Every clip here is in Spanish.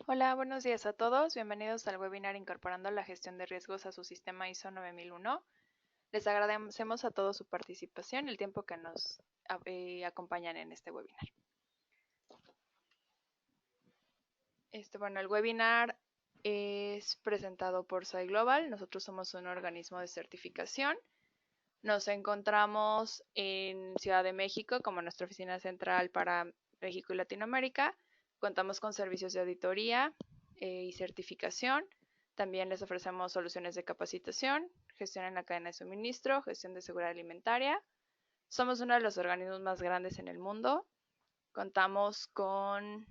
Hola, buenos días a todos. Bienvenidos al webinar Incorporando la gestión de riesgos a su sistema ISO 9001. Les agradecemos a todos su participación y el tiempo que nos acompañan en este webinar. El webinar es presentado por SAI Global. Nosotros somos un organismo de certificación. Nos encontramos en Ciudad de México como nuestra oficina central para México y Latinoamérica. Contamos con servicios de auditoría y certificación. También les ofrecemos soluciones de capacitación, gestión en la cadena de suministro, gestión de seguridad alimentaria. Somos uno de los organismos más grandes en el mundo. Contamos con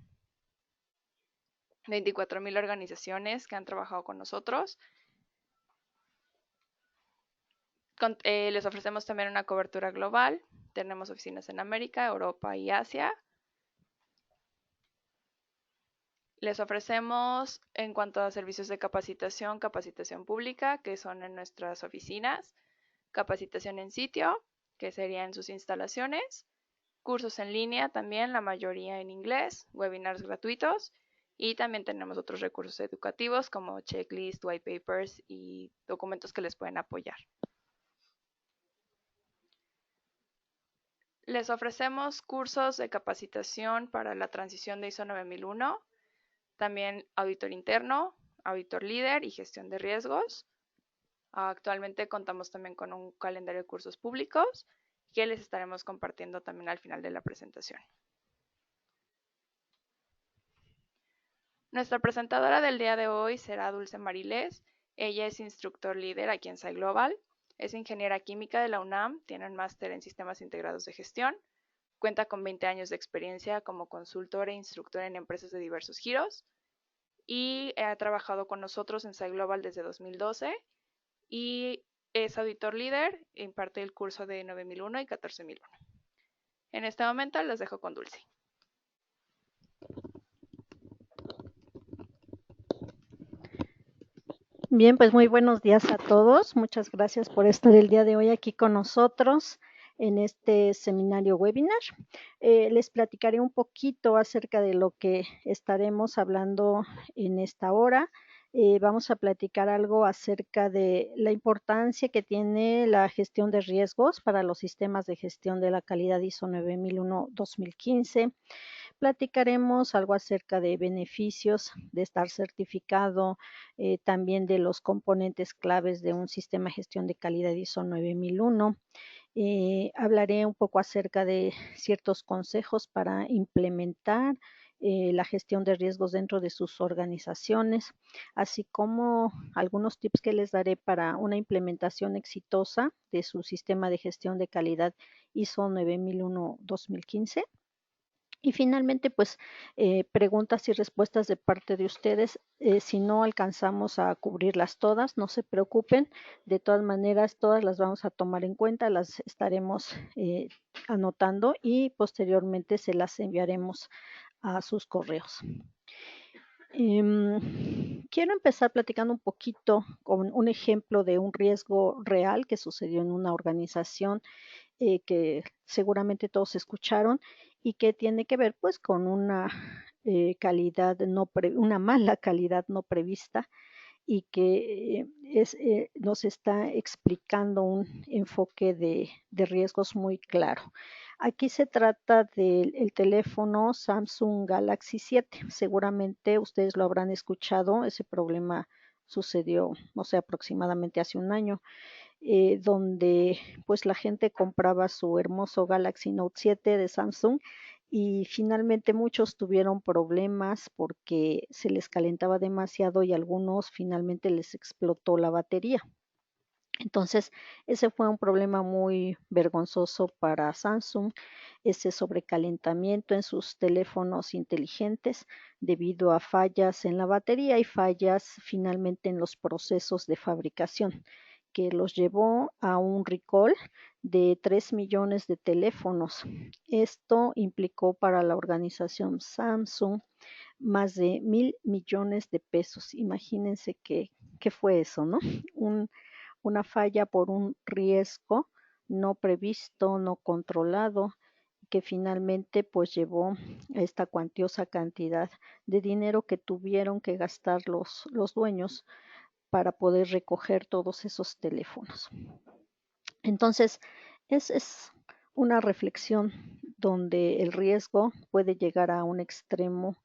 24,000 organizaciones que han trabajado con nosotros. Les ofrecemos también una cobertura global. Tenemos oficinas en América, Europa y Asia. Les ofrecemos, en cuanto a servicios de capacitación, capacitación pública, que son en nuestras oficinas, capacitación en sitio, que sería en sus instalaciones, cursos en línea también, la mayoría en inglés, webinars gratuitos, y también tenemos otros recursos educativos como checklist, white papers y documentos que les pueden apoyar. Les ofrecemos cursos de capacitación para la transición de ISO 9001, también auditor interno, auditor líder y gestión de riesgos. Actualmente contamos también con un calendario de cursos públicos que les estaremos compartiendo también al final de la presentación. Nuestra presentadora del día de hoy será Dulce Marilés. Ella es instructor líder aquí en SAI Global. Es ingeniera química de la UNAM, tiene un máster en sistemas integrados de gestión. Cuenta con 20 años de experiencia como consultora e instructora en empresas de diversos giros. Y ha trabajado con nosotros en SAI Global desde 2012 y es auditor líder, imparte el curso de 9001 y 14001. En este momento los dejo con Dulce. Bien, pues muy buenos días a todos. Muchas gracias por estar el día de hoy aquí con nosotros en este seminario webinar. Les platicaré un poquito acerca de lo que estaremos hablando en esta hora. Vamos a platicar algo acerca de la importancia que tiene la gestión de riesgos para los sistemas de gestión de la calidad ISO 9001-2015. Platicaremos algo acerca de beneficios de estar certificado, también de los componentes claves de un sistema de gestión de calidad ISO 9001. Hablaré un poco acerca de ciertos consejos para implementar la gestión de riesgos dentro de sus organizaciones, así como algunos tips que les daré para una implementación exitosa de su sistema de gestión de calidad ISO 9001-2015. Y finalmente, pues, preguntas y respuestas de parte de ustedes. Si no alcanzamos a cubrirlas todas, no se preocupen. De todas maneras, todas las vamos a tomar en cuenta, las estaremos anotando y posteriormente se las enviaremos a sus correos. Quiero empezar platicando un poquito con un ejemplo de un riesgo real que sucedió en una organización que seguramente todos escucharon y que tiene que ver pues con una una mala calidad no prevista y que nos está explicando un enfoque de riesgos muy claro. Aquí se trata del teléfono Samsung Galaxy 7. Seguramente ustedes lo habrán escuchado. Ese problema sucedió, no sé, aproximadamente hace un año, donde pues la gente compraba su hermoso Galaxy Note 7 de Samsung y finalmente muchos tuvieron problemas porque se les calentaba demasiado y a algunos finalmente les explotó la batería. Entonces, ese fue un problema muy vergonzoso para Samsung, ese sobrecalentamiento en sus teléfonos inteligentes debido a fallas en la batería y fallas finalmente en los procesos de fabricación, que los llevó a un recall de 3 millones de teléfonos. Esto implicó para la organización Samsung más de 1,000 millones de pesos. Imagínense qué fue eso, ¿no? Una falla por un riesgo no previsto, no controlado que finalmente pues llevó a esta cuantiosa cantidad de dinero que tuvieron que gastar los dueños para poder recoger todos esos teléfonos. Entonces, es una reflexión donde el riesgo puede llegar a un extremo,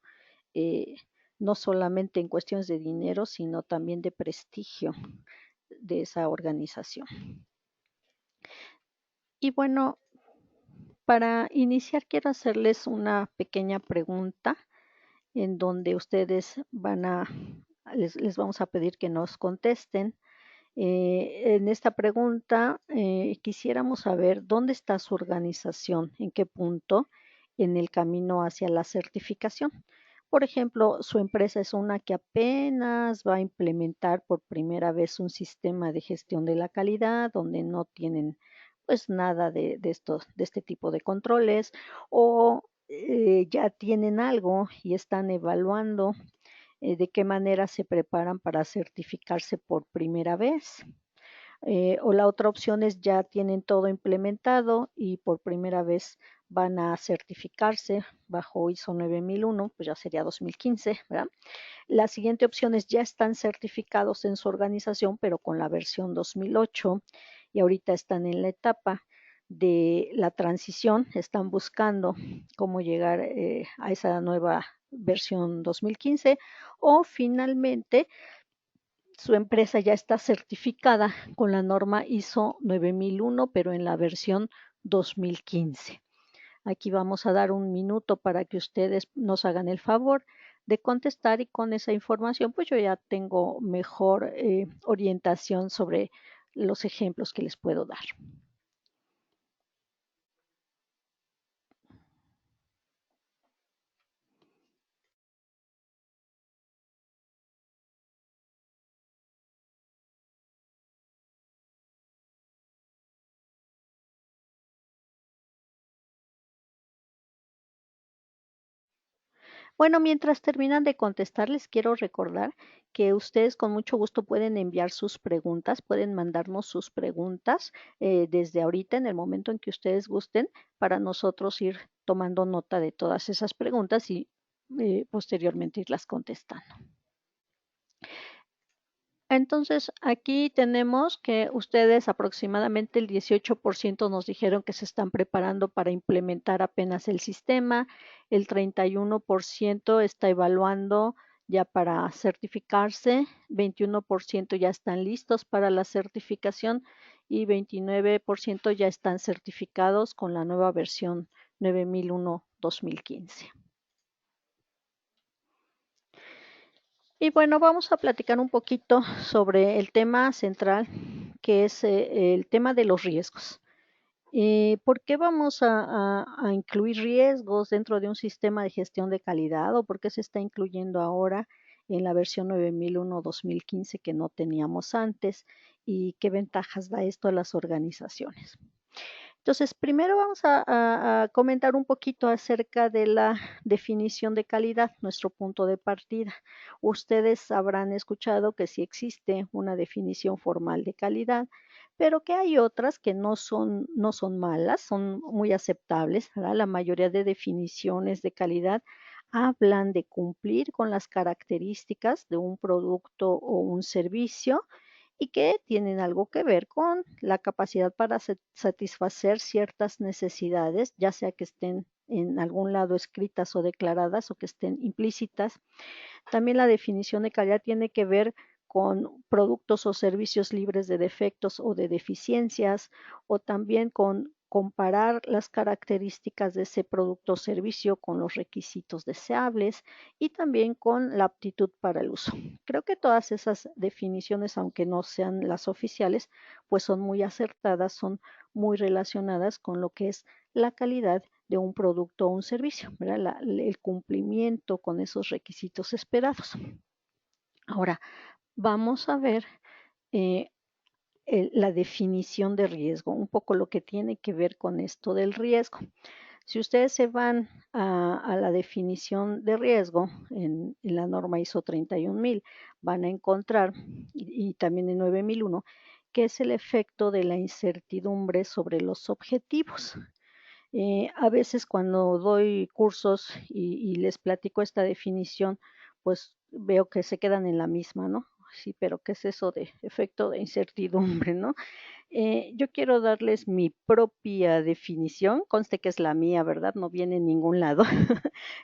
eh, no solamente en cuestiones de dinero, sino también de prestigio de esa organización. Y bueno, para iniciar quiero hacerles una pequeña pregunta en donde ustedes les vamos a pedir que nos contesten. En esta pregunta quisiéramos saber dónde está su organización, en qué punto en el camino hacia la certificación. Por ejemplo, su empresa es una que apenas va a implementar por primera vez un sistema de gestión de la calidad, donde no tienen pues nada de este tipo de controles, o ya tienen algo y están evaluando de qué manera se preparan para certificarse por primera vez. O la otra opción es ya tienen todo implementado y por primera vez van a certificarse bajo ISO 9001, pues ya sería 2015, ¿verdad? La siguiente opción es ya están certificados en su organización, pero con la versión 2008 y ahorita están en la etapa de la transición, están buscando cómo llegar a esa nueva versión 2015 o finalmente su empresa ya está certificada con la norma ISO 9001, pero en la versión 2015. Aquí vamos a dar un minuto para que ustedes nos hagan el favor de contestar y con esa información pues yo ya tengo mejor orientación sobre los ejemplos que les puedo dar. Bueno, mientras terminan de contestar, les quiero recordar que ustedes con mucho gusto pueden enviar sus preguntas, pueden mandarnos sus preguntas desde ahorita, en el momento en que ustedes gusten, para nosotros ir tomando nota de todas esas preguntas y posteriormente irlas contestando. Entonces, aquí tenemos que ustedes aproximadamente el 18% nos dijeron que se están preparando para implementar apenas el sistema, el 31% está evaluando ya para certificarse, 21% ya están listos para la certificación y 29% ya están certificados con la nueva versión 9001-2015. Y bueno, vamos a platicar un poquito sobre el tema central, que es el tema de los riesgos. ¿Por qué vamos a incluir riesgos dentro de un sistema de gestión de calidad o por qué se está incluyendo ahora en la versión 9001-2015 que no teníamos antes y qué ventajas da esto a las organizaciones? Entonces, primero vamos a comentar un poquito acerca de la definición de calidad, nuestro punto de partida. Ustedes habrán escuchado que sí existe una definición formal de calidad, pero que hay otras que no son malas, son muy aceptables, ¿verdad? La mayoría de definiciones de calidad hablan de cumplir con las características de un producto o un servicio y que tienen algo que ver con la capacidad para satisfacer ciertas necesidades, ya sea que estén en algún lado escritas o declaradas o que estén implícitas. También la definición de calidad tiene que ver con productos o servicios libres de defectos o de deficiencias, o también con comparar las características de ese producto o servicio con los requisitos deseables y también con la aptitud para el uso. Creo que todas esas definiciones, aunque no sean las oficiales, pues son muy acertadas, son muy relacionadas con lo que es la calidad de un producto o un servicio, ¿verdad? El cumplimiento con esos requisitos esperados. Ahora, vamos a ver eh, la definición de riesgo, un poco lo que tiene que ver con esto del riesgo. Si ustedes se van a la definición de riesgo en la norma ISO 31000, van a encontrar, y también en 9001, que es el efecto de la incertidumbre sobre los objetivos. A veces cuando doy cursos y les platico esta definición, pues veo que se quedan en la misma, ¿no? Sí, pero ¿qué es eso de efecto de incertidumbre, no? Yo quiero darles mi propia definición, conste que es la mía, ¿verdad? No viene en ningún lado.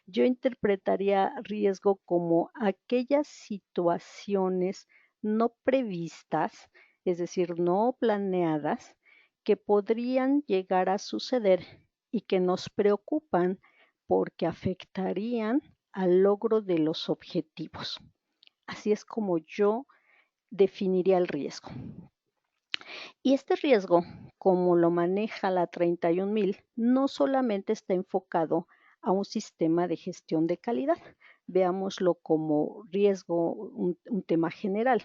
Yo interpretaría riesgo como aquellas situaciones no previstas, es decir, no planeadas, que podrían llegar a suceder y que nos preocupan porque afectarían al logro de los objetivos. Así es como yo definiría el riesgo. Y este riesgo, como lo maneja la 31000, no solamente está enfocado a un sistema de gestión de calidad. Veámoslo como riesgo, un tema general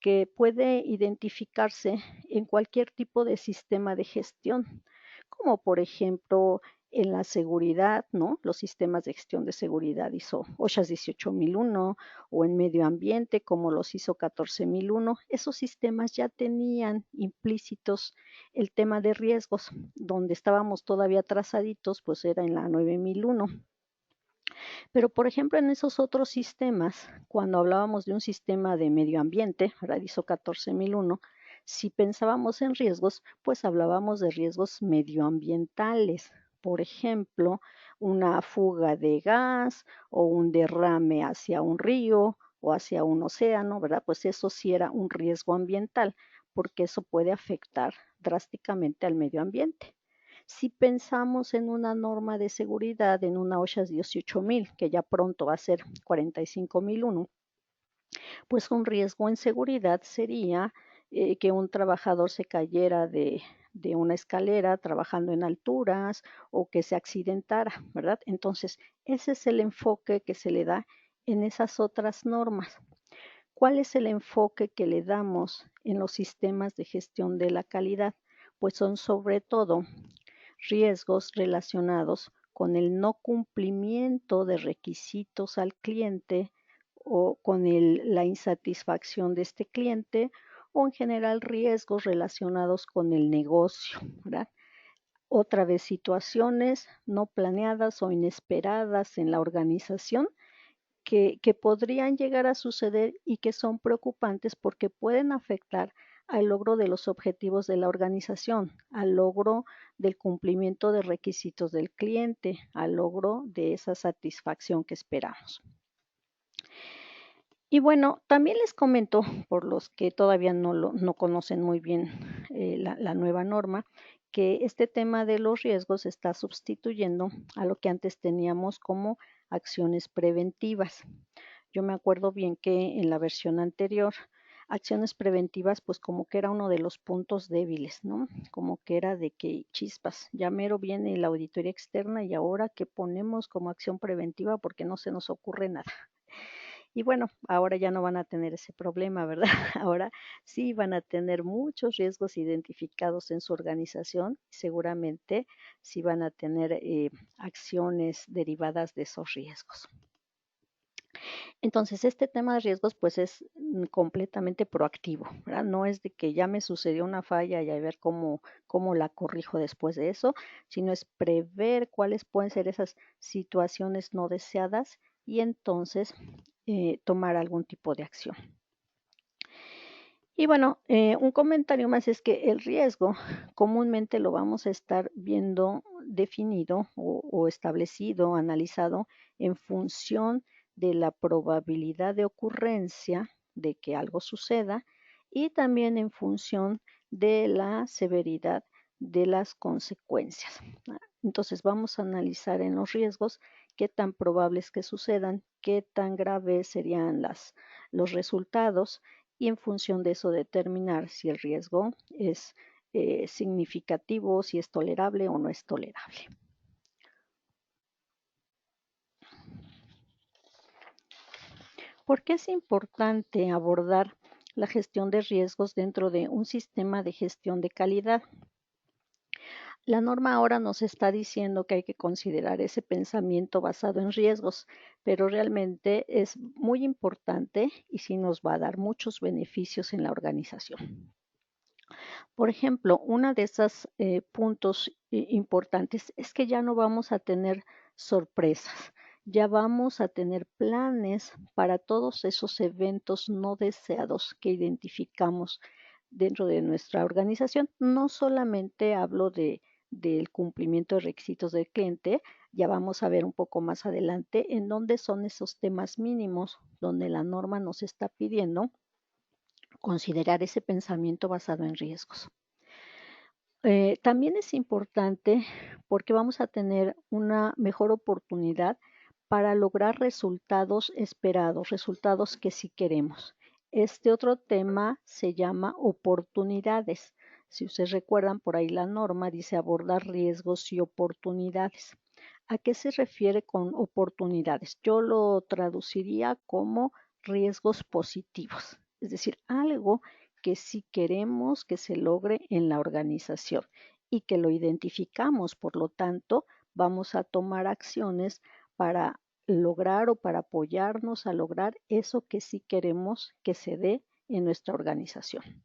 que puede identificarse en cualquier tipo de sistema de gestión, como por ejemplo en la seguridad, ¿no? Los sistemas de gestión de seguridad ISO OSHA 18001 o en medio ambiente como los ISO 14001. Esos sistemas ya tenían implícitos el tema de riesgos. Donde estábamos todavía atrasaditos, pues era en la 9001. Pero, por ejemplo, en esos otros sistemas, cuando hablábamos de un sistema de medio ambiente, ISO 14001, si pensábamos en riesgos, pues hablábamos de riesgos medioambientales. Por ejemplo, una fuga de gas o un derrame hacia un río o hacia un océano, ¿verdad? Pues eso sí era un riesgo ambiental, porque eso puede afectar drásticamente al medio ambiente. Si pensamos en una norma de seguridad, en una OSHA 18000, que ya pronto va a ser 45001, pues un riesgo en seguridad sería que un trabajador se cayera de una escalera trabajando en alturas o que se accidentara, ¿verdad? Entonces, ese es el enfoque que se le da en esas otras normas. ¿Cuál es el enfoque que le damos en los sistemas de gestión de la calidad? Pues son sobre todo riesgos relacionados con el no cumplimiento de requisitos al cliente o con la insatisfacción de este cliente o en general riesgos relacionados con el negocio, ¿verdad? Otra vez situaciones no planeadas o inesperadas en la organización que podrían llegar a suceder y que son preocupantes porque pueden afectar al logro de los objetivos de la organización, al logro del cumplimiento de requisitos del cliente, al logro de esa satisfacción que esperamos. Y bueno, también les comento, por los que todavía no conocen muy bien la nueva norma, que este tema de los riesgos está sustituyendo a lo que antes teníamos como acciones preventivas. Yo me acuerdo bien que en la versión anterior, acciones preventivas, pues como que era uno de los puntos débiles, ¿no? Como que era de que chispas, ya mero viene la auditoría externa y ahora qué ponemos como acción preventiva porque no se nos ocurre nada. Y bueno, ahora ya no van a tener ese problema, ¿verdad? Ahora sí van a tener muchos riesgos identificados en su organización y seguramente sí van a tener acciones derivadas de esos riesgos. Entonces, este tema de riesgos pues es completamente proactivo, ¿verdad? No es de que ya me sucedió una falla y a ver cómo la corrijo después de eso, sino es prever cuáles pueden ser esas situaciones no deseadas y entonces tomar algún tipo de acción. Y bueno, un comentario más es que el riesgo comúnmente lo vamos a estar viendo definido o establecido, analizado en función de la probabilidad de ocurrencia de que algo suceda y también en función de la severidad de las consecuencias. Entonces vamos a analizar en los riesgos qué tan probables que sucedan, qué tan graves serían los resultados y en función de eso determinar si el riesgo es significativo, si es tolerable o no es tolerable. ¿Por qué es importante abordar la gestión de riesgos dentro de un sistema de gestión de calidad? La norma ahora nos está diciendo que hay que considerar ese pensamiento basado en riesgos, pero realmente es muy importante y sí nos va a dar muchos beneficios en la organización. Por ejemplo, uno de esos puntos importantes es que ya no vamos a tener sorpresas, ya vamos a tener planes para todos esos eventos no deseados que identificamos dentro de nuestra organización. No solamente hablo del cumplimiento de requisitos del cliente, ya vamos a ver un poco más adelante en dónde son esos temas mínimos donde la norma nos está pidiendo considerar ese pensamiento basado en riesgos. También es importante porque vamos a tener una mejor oportunidad para lograr resultados esperados, resultados que sí queremos. Este otro tema se llama oportunidades. Si ustedes recuerdan, por ahí la norma dice abordar riesgos y oportunidades. ¿A qué se refiere con oportunidades? Yo lo traduciría como riesgos positivos, es decir, algo que sí queremos que se logre en la organización y que lo identificamos. Por lo tanto, vamos a tomar acciones para lograr o para apoyarnos a lograr eso que sí queremos que se dé en nuestra organización.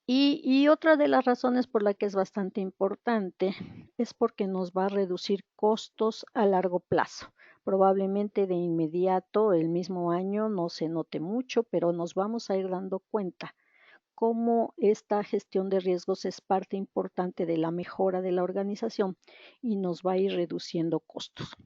Y otra de las razones por la que es bastante importante es porque nos va a reducir costos a largo plazo. Probablemente de inmediato, el mismo año, no se note mucho, pero nos vamos a ir dando cuenta cómo esta gestión de riesgos es parte importante de la mejora de la organización y nos va a ir reduciendo costos.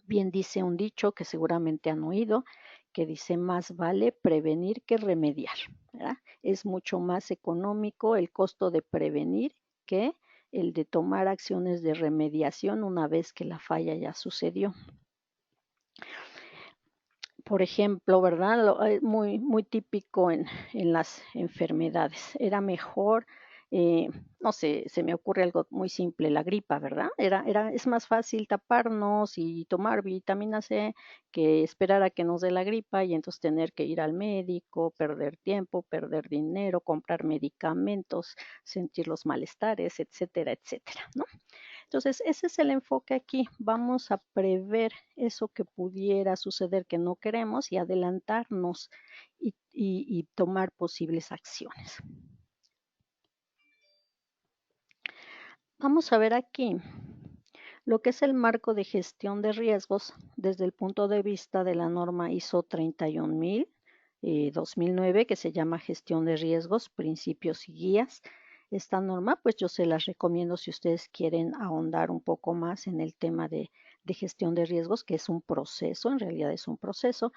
Bien dice un dicho que seguramente han oído, que dice más vale prevenir que remediar, ¿verdad? Es mucho más económico el costo de prevenir que el de tomar acciones de remediación una vez que la falla ya sucedió. Por ejemplo, ¿verdad? Muy típico en las enfermedades. Era mejor, no sé, se me ocurre algo muy simple, la gripa, ¿verdad? Es más fácil taparnos y tomar vitamina C que esperar a que nos dé la gripa y entonces tener que ir al médico, perder tiempo, perder dinero, comprar medicamentos, sentir los malestares, etcétera, etcétera, ¿no? Entonces, ese es el enfoque aquí. Vamos a prever eso que pudiera suceder que no queremos y adelantarnos y tomar posibles acciones. Vamos a ver aquí lo que es el marco de gestión de riesgos desde el punto de vista de la norma ISO 31000 2009, que se llama gestión de riesgos, principios y guías. Esta norma, pues yo se las recomiendo si ustedes quieren ahondar un poco más en el tema de gestión de riesgos, que es un proceso, en realidad es un proceso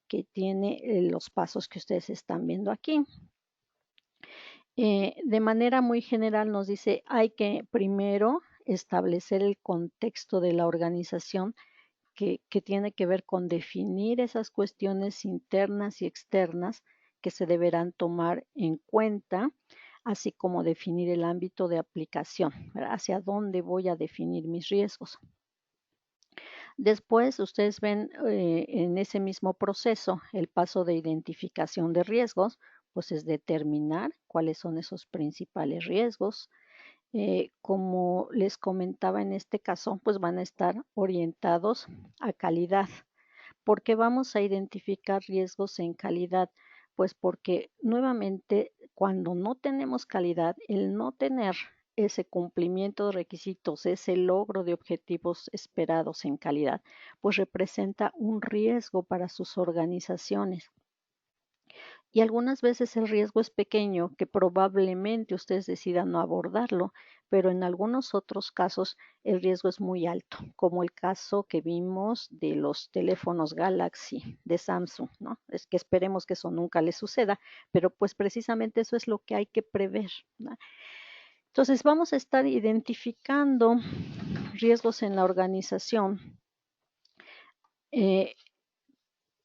que tiene los pasos que ustedes están viendo aquí. De manera muy general nos dice, hay que primero establecer el contexto de la organización que tiene que ver con definir esas cuestiones internas y externas que se deberán tomar en cuenta, así como definir el ámbito de aplicación, ¿verdad? Hacia dónde voy a definir mis riesgos. Después, ustedes ven en ese mismo proceso el paso de identificación de riesgos, pues es determinar cuáles son esos principales riesgos. Como les comentaba en este caso, pues van a estar orientados a calidad. ¿Por qué vamos a identificar riesgos en calidad? Pues porque nuevamente cuando no tenemos calidad, el no tener ese cumplimiento de requisitos, ese logro de objetivos esperados en calidad, pues representa un riesgo para sus organizaciones. Y algunas veces el riesgo es pequeño, que probablemente ustedes decidan no abordarlo, pero en algunos otros casos el riesgo es muy alto, como el caso que vimos de los teléfonos Galaxy de Samsung, ¿no? Es que esperemos que eso nunca les suceda, pero pues precisamente eso es lo que hay que prever, ¿no? Entonces vamos a estar identificando riesgos en la organización.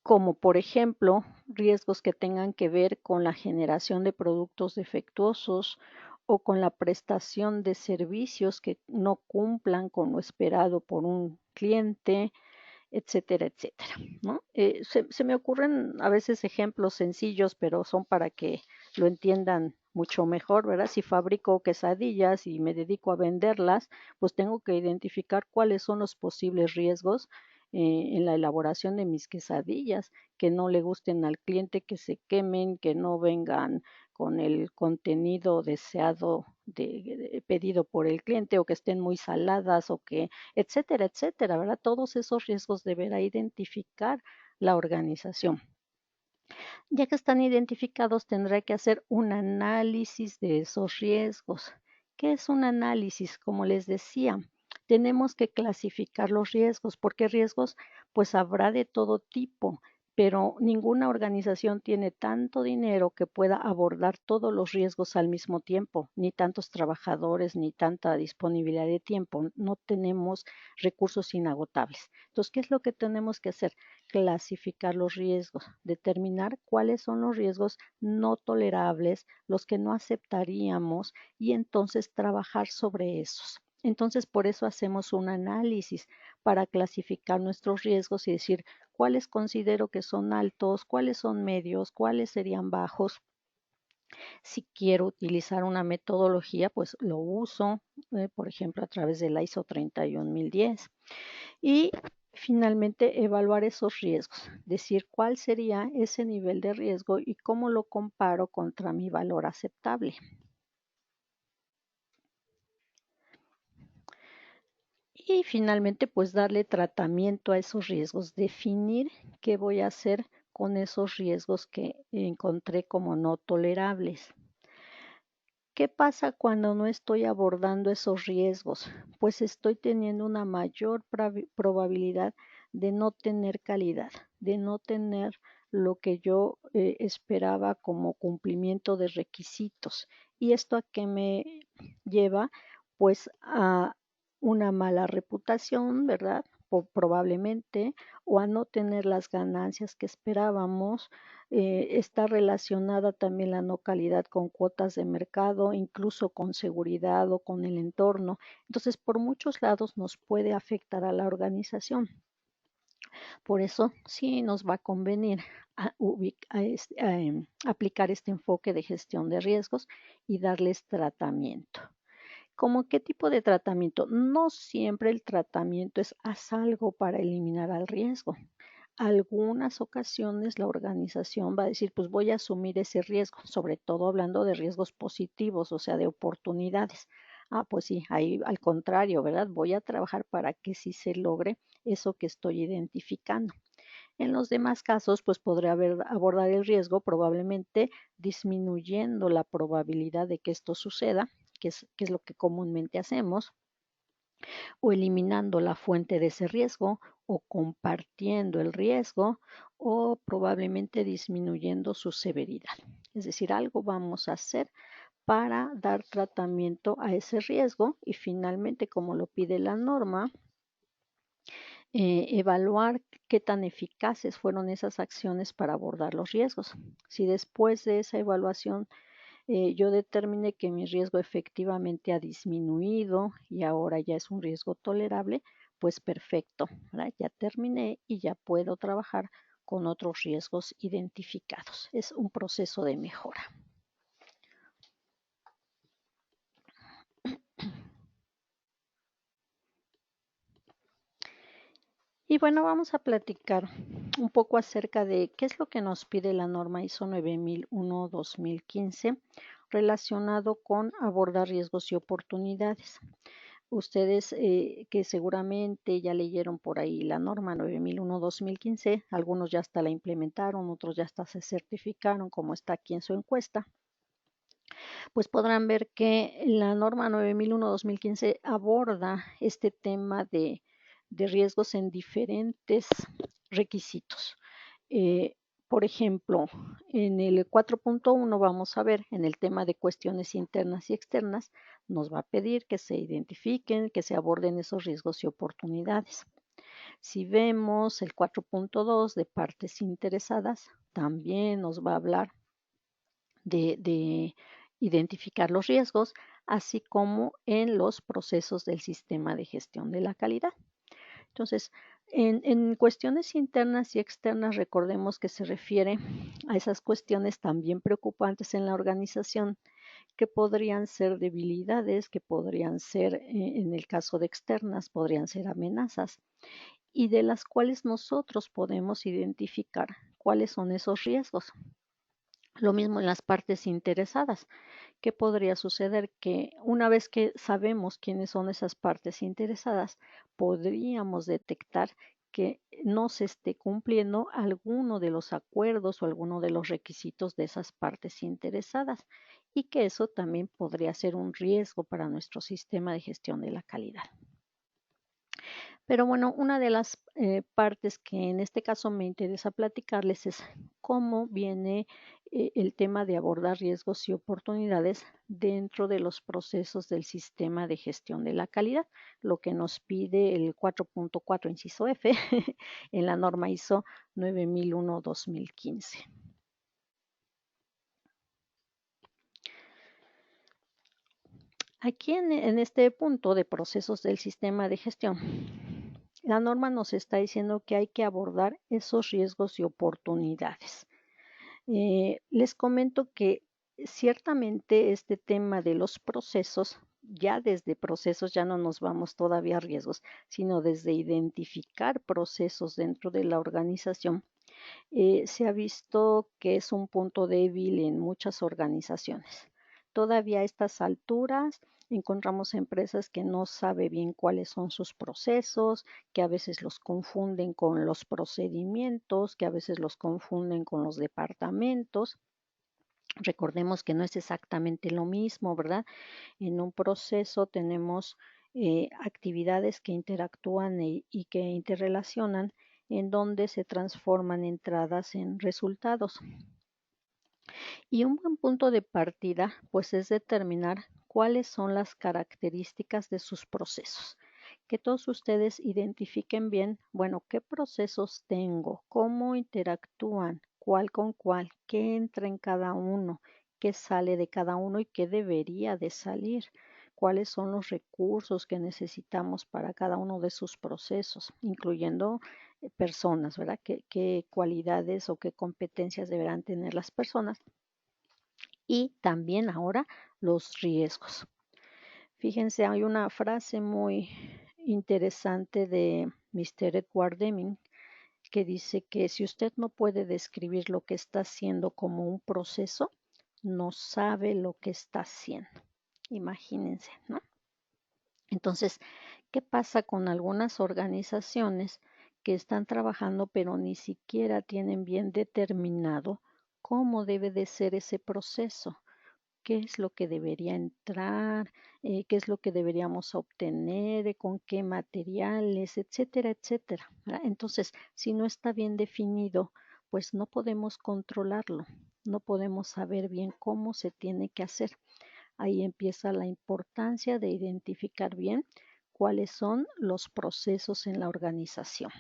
Como por ejemplo riesgos que tengan que ver con la generación de productos defectuosos o con la prestación de servicios que no cumplan con lo esperado por un cliente, etcétera, etcétera, ¿no? Se me ocurren a veces ejemplos sencillos, pero son para que lo entiendan mucho mejor, ¿verdad? Si fabrico quesadillas y me dedico a venderlas, pues tengo que identificar cuáles son los posibles riesgos en la elaboración de mis quesadillas, que no le gusten al cliente, que se quemen, que no vengan con el contenido deseado pedido por el cliente o que estén muy saladas o que, etcétera, etcétera, ¿verdad? Todos esos riesgos deberá identificar la organización. Ya que están identificados, tendrá que hacer un análisis de esos riesgos. ¿Qué es un análisis? Como les decía, tenemos que clasificar los riesgos, porque riesgos pues habrá de todo tipo, pero ninguna organización tiene tanto dinero que pueda abordar todos los riesgos al mismo tiempo, ni tantos trabajadores, ni tanta disponibilidad de tiempo. No tenemos recursos inagotables. Entonces, ¿qué es lo que tenemos que hacer? Clasificar los riesgos, determinar cuáles son los riesgos no tolerables, los que no aceptaríamos y entonces trabajar sobre esos. Entonces, por eso hacemos un análisis para clasificar nuestros riesgos y decir cuáles considero que son altos, cuáles son medios, cuáles serían bajos. Si quiero utilizar una metodología, pues lo uso, por ejemplo, a través de la ISO 31010. Y finalmente evaluar esos riesgos, decir cuál sería ese nivel de riesgo y cómo lo comparo contra mi valor aceptable. Y finalmente, pues darle tratamiento a esos riesgos, definir qué voy a hacer con esos riesgos que encontré como no tolerables. ¿Qué pasa cuando no estoy abordando esos riesgos? Pues estoy teniendo una mayor probabilidad de no tener calidad, de no tener lo que yo esperaba como cumplimiento de requisitos. ¿Y esto a qué me lleva? Pues a una mala reputación, ¿verdad? Probablemente, o a no tener las ganancias que esperábamos. Está relacionada también la no calidad con cuotas de mercado, incluso con seguridad o con el entorno. Entonces, por muchos lados nos puede afectar a la organización. Por eso, sí nos va a convenir aplicar este enfoque de gestión de riesgos y darles tratamiento. ¿Cómo qué tipo de tratamiento? No siempre el tratamiento es haz algo para eliminar al riesgo. Algunas ocasiones la organización va a decir, pues voy a asumir ese riesgo, sobre todo hablando de riesgos positivos, o sea, de oportunidades. Ah, pues sí, ahí al contrario, ¿verdad? Voy a trabajar para que sí se logre eso que estoy identificando. En los demás casos, pues podré abordar el riesgo probablemente disminuyendo la probabilidad de que esto suceda, que es lo que comúnmente hacemos, o eliminando la fuente de ese riesgo, o compartiendo el riesgo, o probablemente disminuyendo su severidad. Es decir, algo vamos a hacer para dar tratamiento a ese riesgo y finalmente, como lo pide la norma, evaluar qué tan eficaces fueron esas acciones para abordar los riesgos. Si después de esa evaluación yo determiné que mi riesgo efectivamente ha disminuido y ahora ya es un riesgo tolerable, pues perfecto, ¿verdad? Ya terminé y ya puedo trabajar con otros riesgos identificados. Es un proceso de mejora. Y bueno, vamos a platicar un poco acerca de qué es lo que nos pide la norma ISO 9001-2015 relacionado con abordar riesgos y oportunidades. Ustedes que seguramente ya leyeron por ahí la norma 9001-2015, algunos ya hasta la implementaron, otros ya hasta se certificaron, como está aquí en su encuesta, pues podrán ver que la norma 9001-2015 aborda este tema de riesgos en diferentes requisitos. Eh, por ejemplo, en el 4.1 vamos a ver en el tema de cuestiones internas y externas, nos va a pedir que se identifiquen, que se aborden esos riesgos y oportunidades. Si vemos el 4.2 de partes interesadas, también nos va a hablar de identificar los riesgos, así como en los procesos del sistema de gestión de la calidad. Entonces, en cuestiones internas y externas, recordemos que se refiere a esas cuestiones también preocupantes en la organización, que podrían ser debilidades, que podrían ser, en el caso de externas, podrían ser amenazas, y de las cuales nosotros podemos identificar cuáles son esos riesgos. Lo mismo en las partes interesadas. ¿Qué podría suceder? Que una vez que sabemos quiénes son esas partes interesadas, podríamos detectar que no se esté cumpliendo alguno de los acuerdos o alguno de los requisitos de esas partes interesadas y que eso también podría ser un riesgo para nuestro sistema de gestión de la calidad. Pero bueno, una de las partes que en este caso me interesa platicarles es cómo viene el tema de abordar riesgos y oportunidades dentro de los procesos del sistema de gestión de la calidad, lo que nos pide el 4.4 inciso F en la norma ISO 9001-2015. Aquí en este punto de procesos del sistema de gestión, la norma nos está diciendo que hay que abordar esos riesgos y oportunidades. Les comento que ciertamente este tema de los procesos, ya desde procesos ya no nos vamos todavía a riesgos, sino desde identificar procesos dentro de la organización, se ha visto que es un punto débil en muchas organizaciones. Todavía a estas alturas encontramos empresas que no saben bien cuáles son sus procesos, que a veces los confunden con los procedimientos, que a veces los confunden con los departamentos. Recordemos que no es exactamente lo mismo, ¿verdad? En un proceso tenemos actividades que interactúan y que interrelacionan en donde se transforman entradas en resultados. Y un buen punto de partida, pues, es determinar cuáles son las características de sus procesos. Que todos ustedes identifiquen bien, bueno, qué procesos tengo, cómo interactúan, cuál con cuál, qué entra en cada uno, qué sale de cada uno y qué debería de salir, cuáles son los recursos que necesitamos para cada uno de sus procesos, incluyendo personas, ¿verdad? ¿Qué cualidades o qué competencias deberán tener las personas? Y también ahora los riesgos. Fíjense, hay una frase muy interesante de Mr. Edward Deming que dice que si usted no puede describir lo que está haciendo como un proceso, no sabe lo que está haciendo. Imagínense, ¿no? Entonces, ¿qué pasa con algunas organizaciones que están trabajando pero ni siquiera tienen bien determinado cómo debe de ser ese proceso? ¿Qué es lo que debería entrar? ¿Qué es lo que deberíamos obtener? ¿Con qué materiales? Etcétera, etcétera, ¿verdad? Entonces, si no está bien definido, pues no podemos controlarlo, no podemos saber bien cómo se tiene que hacer. Ahí empieza la importancia de identificar bien cuáles son los procesos en la organización.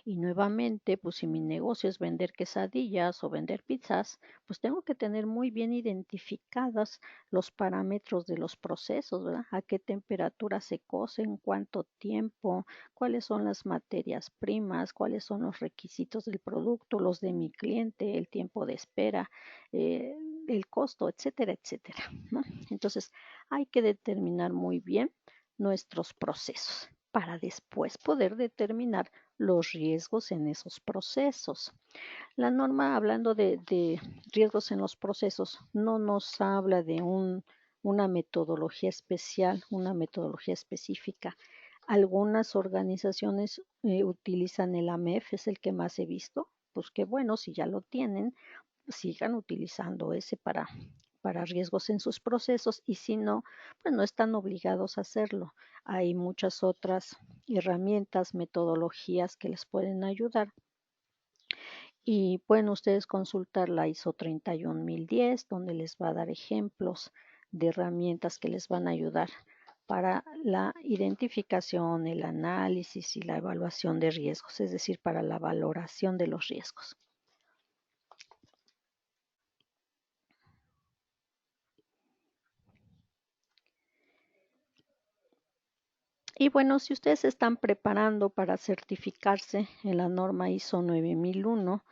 Y nuevamente, pues si mi negocio es vender quesadillas o vender pizzas, pues tengo que tener muy bien identificadas los parámetros de los procesos, ¿verdad? A qué temperatura se cocen, cuánto tiempo, cuáles son las materias primas, cuáles son los requisitos del producto, los de mi cliente, el tiempo de espera, el costo, etcétera, etcétera, ¿no? Entonces, hay que determinar muy bien nuestros procesos para después poder determinar los riesgos en esos procesos. La norma, hablando de riesgos en los procesos, no nos habla de una metodología especial, una metodología específica. Algunas organizaciones utilizan el AMEF, es el que más he visto. Pues qué bueno, si ya lo tienen, sigan utilizando ese para riesgos en sus procesos y si no, pues no están obligados a hacerlo. Hay muchas otras herramientas, metodologías que les pueden ayudar y pueden ustedes consultar la ISO 31010 donde les va a dar ejemplos de herramientas que les van a ayudar para la identificación, el análisis y la evaluación de riesgos, es decir, para la valoración de los riesgos. Y bueno, si ustedes se están preparando para certificarse en la norma ISO 9001,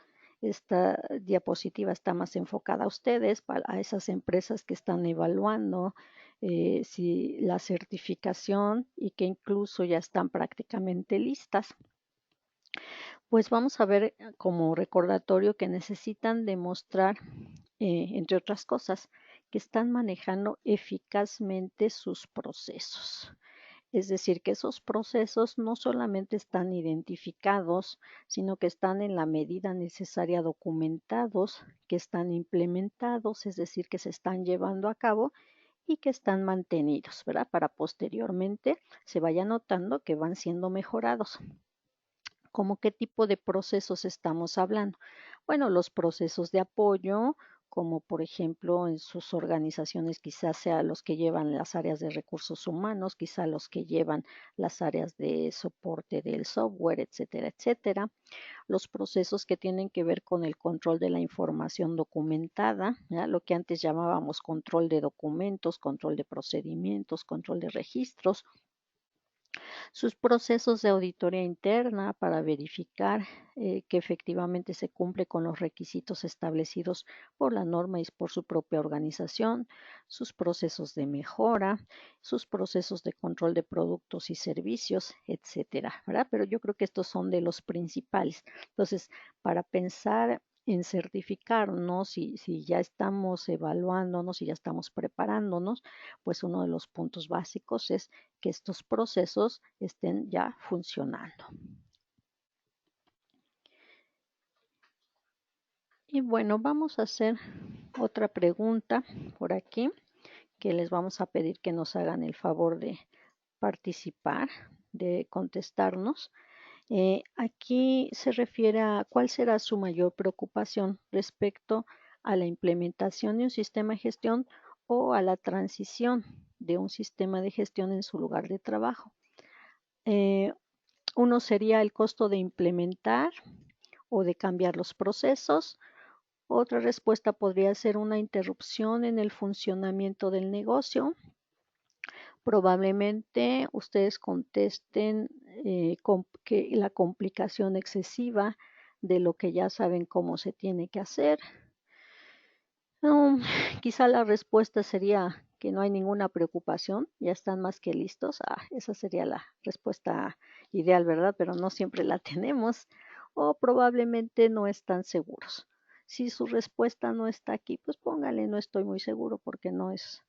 esta diapositiva está más enfocada a ustedes, a esas empresas que están evaluando si la certificación y que incluso ya están prácticamente listas. Pues vamos a ver como recordatorio que necesitan demostrar, entre otras cosas, que están manejando eficazmente sus procesos. Es decir, que esos procesos no solamente están identificados, sino que están en la medida necesaria documentados, que están implementados, es decir, que se están llevando a cabo y que están mantenidos, ¿verdad? Para posteriormente se vaya notando que van siendo mejorados. ¿Cómo qué tipo de procesos estamos hablando? Bueno, los procesos de apoyo, como por ejemplo en sus organizaciones quizás sea los que llevan las áreas de recursos humanos, quizás los que llevan las áreas de soporte del software, etcétera, etcétera. Los procesos que tienen que ver con el control de la información documentada, ¿ya? Lo que antes llamábamos control de documentos, control de procedimientos, control de registros, sus procesos de auditoría interna para verificar que efectivamente se cumple con los requisitos establecidos por la norma y por su propia organización, sus procesos de mejora, sus procesos de control de productos y servicios, etcétera, ¿verdad? Pero yo creo que estos son de los principales. Entonces, para pensar en certificarnos, si ya estamos evaluándonos, si ya estamos preparándonos, pues uno de los puntos básicos es que estos procesos estén ya funcionando. Y bueno, vamos a hacer otra pregunta por aquí, que les vamos a pedir que nos hagan el favor de participar, de contestarnos. Aquí se refiere a cuál será su mayor preocupación respecto a la implementación de un sistema de gestión o a la transición de un sistema de gestión en su lugar de trabajo. Uno sería el costo de implementar o de cambiar los procesos. Otra respuesta podría ser una interrupción en el funcionamiento del negocio. Probablemente ustedes contesten que la complicación excesiva de lo que ya saben cómo se tiene que hacer. Quizá la respuesta sería que no hay ninguna preocupación, ya están más que listos. Esa sería la respuesta ideal, ¿verdad? Pero no siempre la tenemos. O probablemente no están seguros. Si su respuesta no está aquí, pues póngale no estoy muy seguro porque no es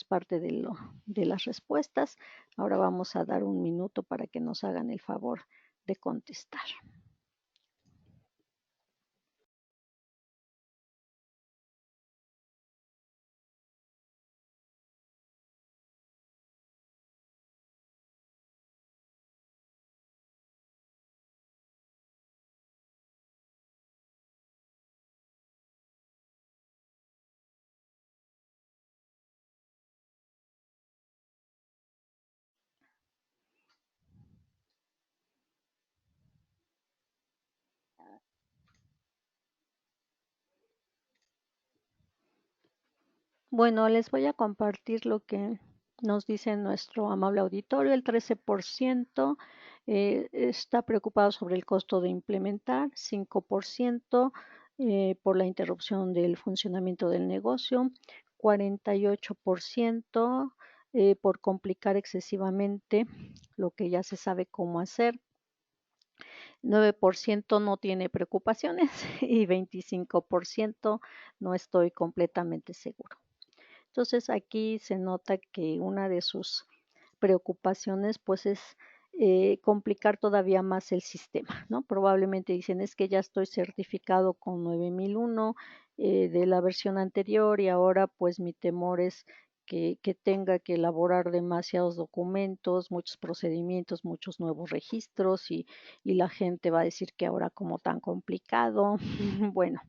parte de las respuestas. Ahora vamos a dar un minuto para que nos hagan el favor de contestar. Bueno, les voy a compartir lo que nos dice nuestro amable auditorio. El 13% está preocupado sobre el costo de implementar, 5% por la interrupción del funcionamiento del negocio, 48% por complicar excesivamente lo que ya se sabe cómo hacer, 9% no tiene preocupaciones y 25% no estoy completamente seguro. Entonces aquí se nota que una de sus preocupaciones pues es complicar todavía más el sistema, ¿no? Probablemente dicen es que ya estoy certificado con 9001 de la versión anterior y ahora pues mi temor es que tenga que elaborar demasiados documentos, muchos procedimientos, muchos nuevos registros y la gente va a decir que ahora como tan complicado. Bueno,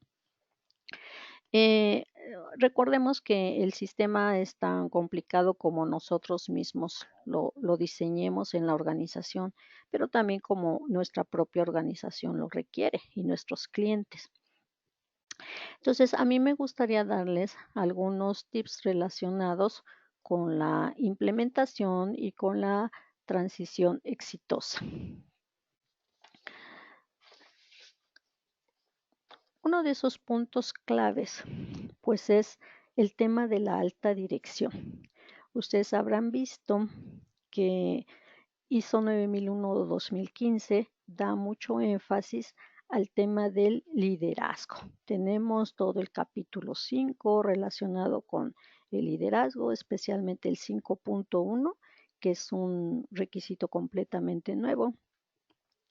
eh, recordemos que el sistema es tan complicado como nosotros mismos lo diseñemos en la organización, pero también como nuestra propia organización lo requiere y nuestros clientes. Entonces, a mí me gustaría darles algunos tips relacionados con la implementación y con la transición exitosa. Uno de esos puntos claves, pues es el tema de la alta dirección. Ustedes habrán visto que ISO 9001-2015 da mucho énfasis al tema del liderazgo. Tenemos todo el capítulo 5 relacionado con el liderazgo, especialmente el 5.1, que es un requisito completamente nuevo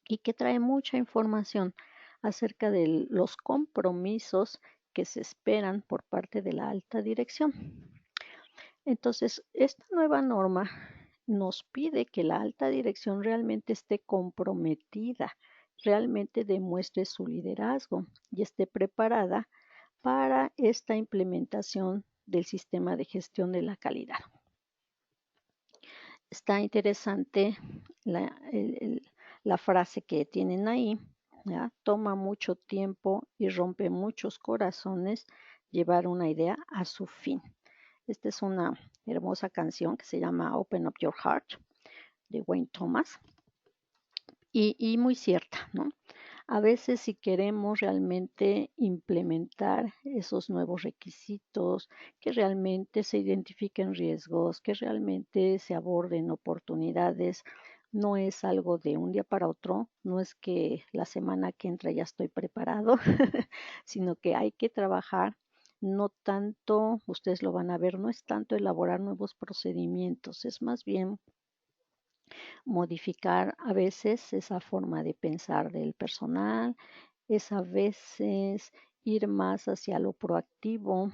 y que trae mucha información acerca de los compromisos que se esperan por parte de la alta dirección. Entonces, esta nueva norma nos pide que la alta dirección realmente esté comprometida, realmente demuestre su liderazgo y esté preparada para esta implementación del sistema de gestión de la calidad. Está interesante la frase que tienen ahí, ¿ya? Toma mucho tiempo y rompe muchos corazones llevar una idea a su fin. Esta es una hermosa canción que se llama Open Up Your Heart de Wayne Thomas y muy cierta, ¿no? A veces si queremos realmente implementar esos nuevos requisitos, que realmente se identifiquen riesgos, que realmente se aborden oportunidades, no es algo de un día para otro, no es que la semana que entra ya estoy preparado, sino que hay que trabajar. No tanto, ustedes lo van a ver, no es tanto elaborar nuevos procedimientos, es más bien modificar a veces esa forma de pensar del personal, es a veces ir más hacia lo proactivo,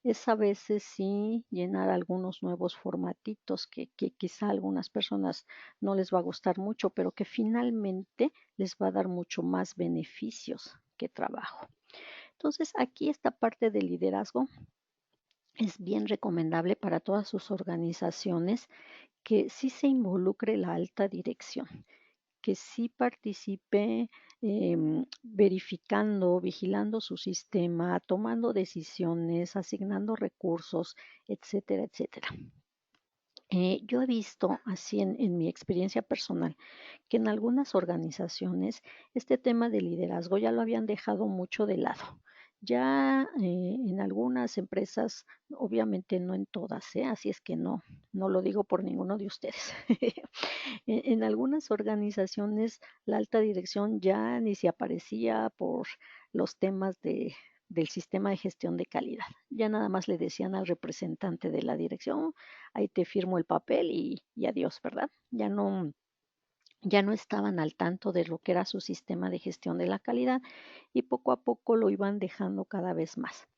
es a veces sí llenar algunos nuevos formatitos que quizá a algunas personas no les va a gustar mucho, pero que finalmente les va a dar mucho más beneficios que trabajo. Entonces, aquí esta parte del liderazgo es bien recomendable para todas sus organizaciones que sí se involucre la alta dirección, que sí participe verificando, vigilando su sistema, tomando decisiones, asignando recursos, etcétera, etcétera. Yo he visto así en mi experiencia personal que en algunas organizaciones este tema de liderazgo ya lo habían dejado mucho de lado. Ya en algunas empresas, obviamente no en todas, así es que no lo digo por ninguno de ustedes. En algunas organizaciones la alta dirección ya ni se aparecía por los temas del sistema de gestión de calidad. Ya nada más le decían al representante de la dirección, ahí te firmo el papel y adiós, ¿verdad? Ya no estaban al tanto de lo que era su sistema de gestión de la calidad y poco a poco lo iban dejando cada vez más,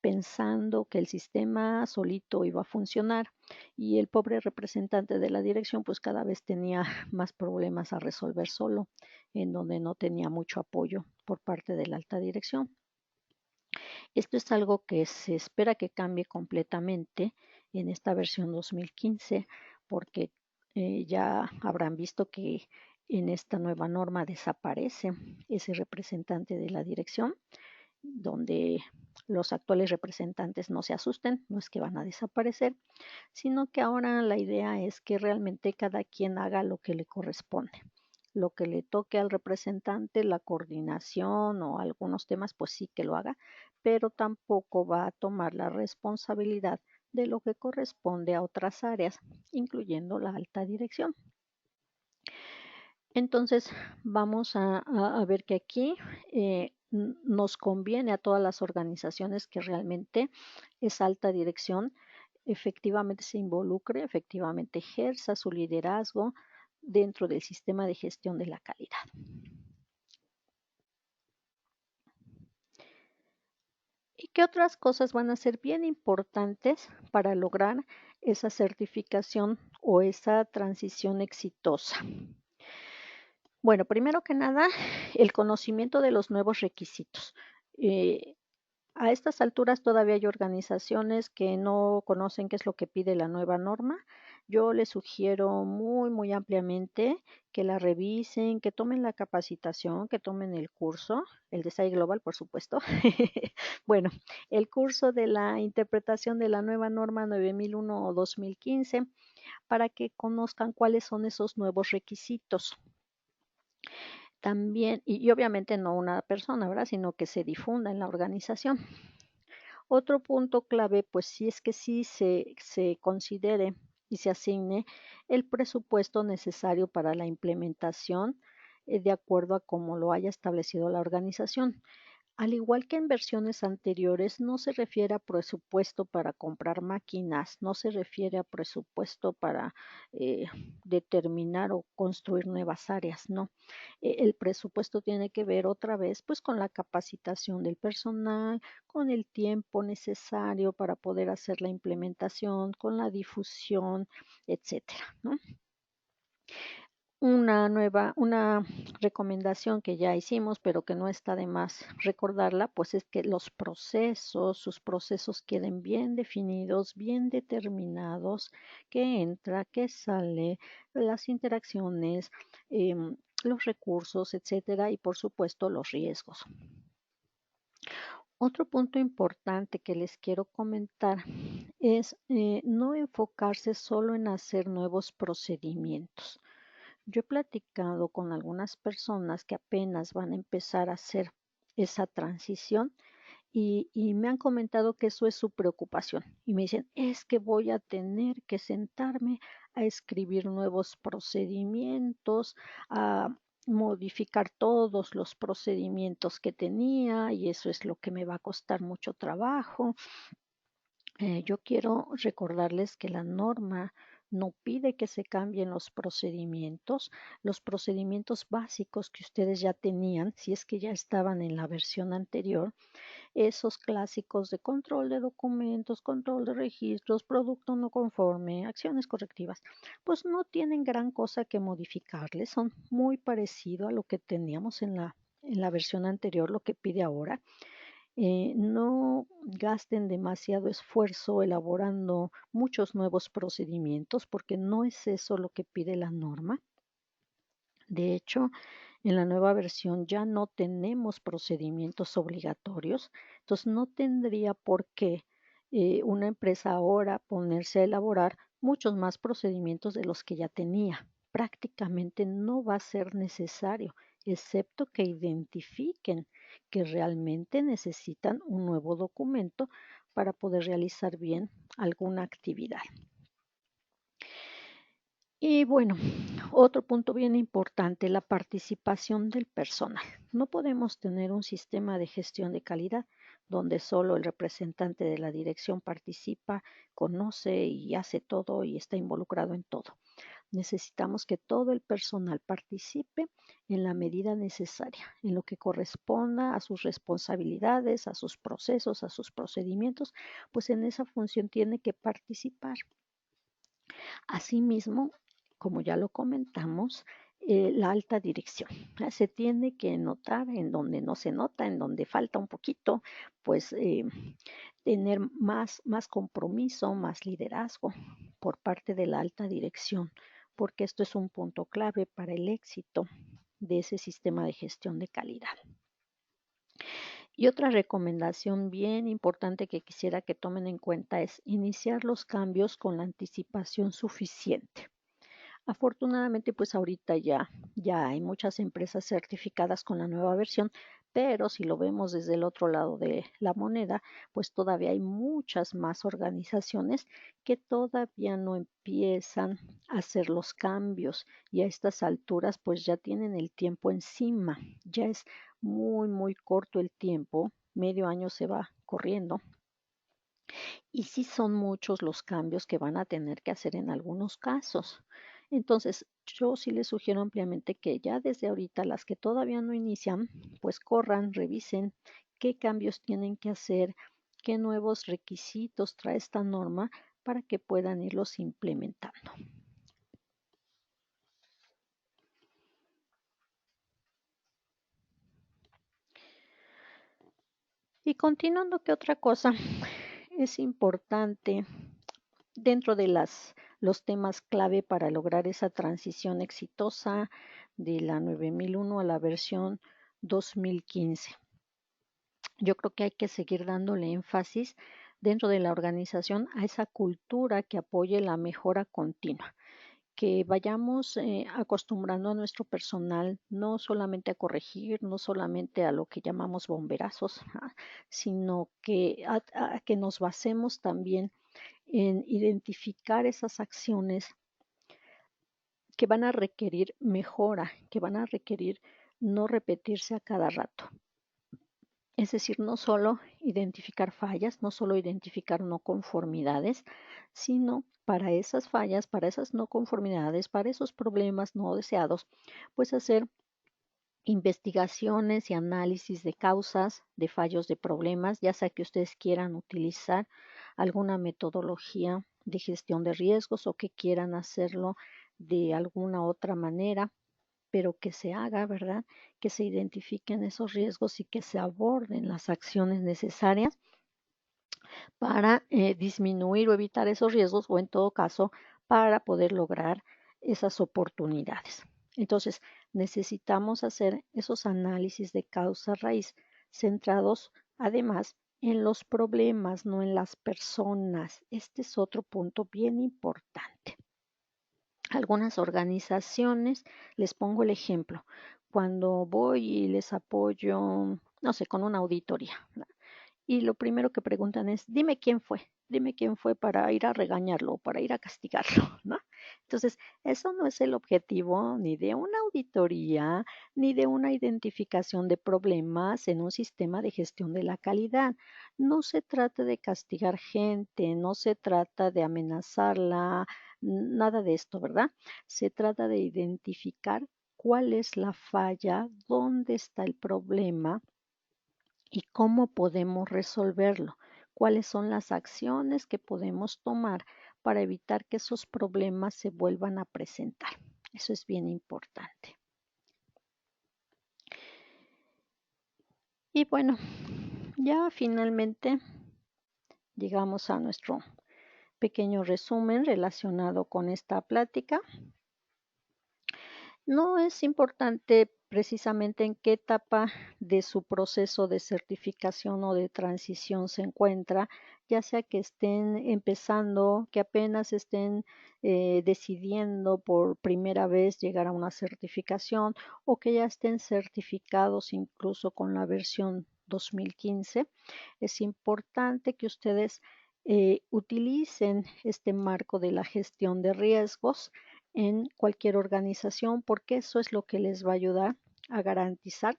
pensando que el sistema solito iba a funcionar y el pobre representante de la dirección pues cada vez tenía más problemas a resolver solo, en donde no tenía mucho apoyo por parte de la alta dirección. Esto es algo que se espera que cambie completamente en esta versión 2015 porque ya habrán visto que en esta nueva norma desaparece ese representante de la dirección, donde los actuales representantes no se asusten, no es que van a desaparecer, sino que ahora la idea es que realmente cada quien haga lo que le corresponde. Lo que le toque al representante, la coordinación o algunos temas, pues sí que lo haga, pero tampoco va a tomar la responsabilidad de lo que corresponde a otras áreas, incluyendo la alta dirección. Entonces, vamos a ver que aquí nos conviene a todas las organizaciones que realmente esa alta dirección efectivamente se involucre, efectivamente ejerza su liderazgo dentro del sistema de gestión de la calidad. ¿Y qué otras cosas van a ser bien importantes para lograr esa certificación o esa transición exitosa? Bueno, primero que nada, el conocimiento de los nuevos requisitos. A estas alturas todavía hay organizaciones que no conocen qué es lo que pide la nueva norma. Yo les sugiero muy ampliamente que la revisen, que tomen la capacitación, que tomen el curso, el de SAI Global, por supuesto. Bueno, el curso de la interpretación de la nueva norma 9001 o 2015 para que conozcan cuáles son esos nuevos requisitos. También, y obviamente no una persona, ¿verdad? Sino que se difunda en la organización. Otro punto clave, pues sí es que sí se considere y se asigne el presupuesto necesario para la implementación de acuerdo a cómo lo haya establecido la organización. Al igual que en versiones anteriores, no se refiere a presupuesto para comprar máquinas, no se refiere a presupuesto para eh, determinar o construir nuevas áreas, no. El presupuesto tiene que ver otra vez pues con la capacitación del personal, con el tiempo necesario para poder hacer la implementación, con la difusión, etcétera, ¿no? Una recomendación que ya hicimos, pero que no está de más recordarla, pues es que sus procesos queden bien definidos, bien determinados, qué entra, qué sale, las interacciones, los recursos, etcétera, y por supuesto los riesgos. Otro punto importante que les quiero comentar es no enfocarse solo en hacer nuevos procedimientos. Yo he platicado con algunas personas que apenas van a empezar a hacer esa transición y me han comentado que eso es su preocupación. Y me dicen, es que voy a tener que sentarme a escribir nuevos procedimientos, a modificar todos los procedimientos que tenía y eso es lo que me va a costar mucho trabajo. Yo quiero recordarles que la norma no pide que se cambien los procedimientos básicos que ustedes ya tenían, si es que ya estaban en la versión anterior, esos clásicos de control de documentos, control de registros, producto no conforme, acciones correctivas, pues no tienen gran cosa que modificarles, son muy parecido a lo que teníamos en la versión anterior, lo que pide ahora. No gasten demasiado esfuerzo elaborando muchos nuevos procedimientos porque no es eso lo que pide la norma. De hecho, en la nueva versión ya no tenemos procedimientos obligatorios, entonces no tendría por qué una empresa ahora ponerse a elaborar muchos más procedimientos de los que ya tenía. Prácticamente no va a ser necesario, excepto que identifiquen que realmente necesitan un nuevo documento para poder realizar bien alguna actividad. Y bueno, otro punto bien importante, la participación del personal. No podemos tener un sistema de gestión de calidad donde solo el representante de la dirección participa, conoce y hace todo y está involucrado en todo. Necesitamos que todo el personal participe en la medida necesaria, en lo que corresponda a sus responsabilidades, a sus procesos, a sus procedimientos, pues en esa función tiene que participar. Asimismo, como ya lo comentamos, la alta dirección. Se tiene que notar en donde no se nota, en donde falta un poquito, pues tener más compromiso, más liderazgo por parte de la alta dirección, porque esto es un punto clave para el éxito de ese sistema de gestión de calidad. Y otra recomendación bien importante que quisiera que tomen en cuenta es iniciar los cambios con la anticipación suficiente. Afortunadamente, pues ahorita ya hay muchas empresas certificadas con la nueva versión, pero si lo vemos desde el otro lado de la moneda, pues todavía hay muchas más organizaciones que todavía no empiezan a hacer los cambios y a estas alturas pues ya tienen el tiempo encima, ya es muy corto el tiempo, medio año se va corriendo. Y sí son muchos los cambios que van a tener que hacer en algunos casos. Entonces, yo sí les sugiero ampliamente que ya desde ahorita las que todavía no inician, pues corran, revisen qué cambios tienen que hacer, qué nuevos requisitos trae esta norma para que puedan irlos implementando. Y continuando, ¿qué otra cosa es importante dentro de los temas clave para lograr esa transición exitosa de la 9001 a la versión 2015? Yo creo que hay que seguir dándole énfasis dentro de la organización a esa cultura que apoye la mejora continua, que vayamos acostumbrando a nuestro personal no solamente a corregir, no solamente a lo que llamamos bomberazos, sino que a que nos basemos también en identificar esas acciones que van a requerir mejora, que van a requerir no repetirse a cada rato. Es decir, no solo identificar fallas, no solo identificar no conformidades, sino para esas fallas, para esas no conformidades, para esos problemas no deseados, pues hacer investigaciones y análisis de causas, de fallos, de problemas, ya sea que ustedes quieran utilizar alguna metodología de gestión de riesgos o que quieran hacerlo de alguna otra manera, pero que se haga, ¿verdad? Que se identifiquen esos riesgos y que se aborden las acciones necesarias para disminuir o evitar esos riesgos o en todo caso para poder lograr esas oportunidades. Entonces, necesitamos hacer esos análisis de causa raíz centrados además en los problemas, no en las personas. Este es otro punto bien importante. Algunas organizaciones, les pongo el ejemplo, cuando voy y les apoyo, no sé, con una auditoría, ¿no? Y lo primero que preguntan es, dime quién fue para ir a regañarlo o para ir a castigarlo, ¿no? Entonces, eso no es el objetivo ni de una auditoría, ni de una identificación de problemas en un sistema de gestión de la calidad. No se trata de castigar gente, no se trata de amenazarla, nada de esto, ¿verdad? Se trata de identificar cuál es la falla, dónde está el problema y cómo podemos resolverlo, cuáles son las acciones que podemos tomar para evitar que esos problemas se vuelvan a presentar. Eso es bien importante. Y bueno, ya finalmente llegamos a nuestro pequeño resumen relacionado con esta plática. No es importante precisamente en qué etapa de su proceso de certificación o de transición se encuentra, ya sea que estén empezando, que apenas estén decidiendo por primera vez llegar a una certificación o que ya estén certificados incluso con la versión 2015. Es importante que ustedes utilicen este marco de la gestión de riesgos en cualquier organización, porque eso es lo que les va a ayudar a garantizar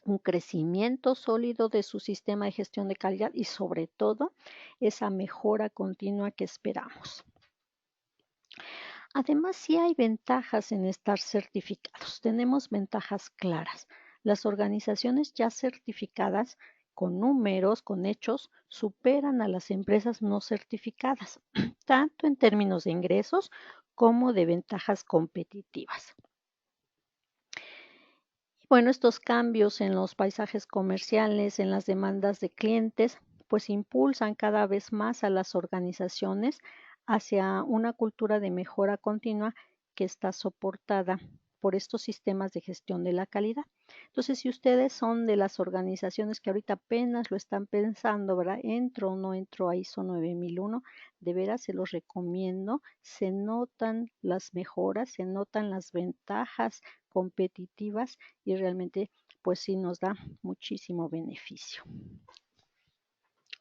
un crecimiento sólido de su sistema de gestión de calidad y sobre todo esa mejora continua que esperamos. Además, sí hay ventajas en estar certificados. Tenemos ventajas claras. Las organizaciones ya certificadas con números, con hechos, superan a las empresas no certificadas, tanto en términos de ingresos como de ventajas competitivas. Bueno, estos cambios en los paisajes comerciales, en las demandas de clientes, pues impulsan cada vez más a las organizaciones hacia una cultura de mejora continua que está soportada por estos sistemas de gestión de la calidad. Entonces, si ustedes son de las organizaciones que ahorita apenas lo están pensando, ¿verdad? ¿Entro o no entro a ISO 9001? De veras se los recomiendo. Se notan las mejoras, se notan las ventajas competitivas y realmente pues sí nos da muchísimo beneficio.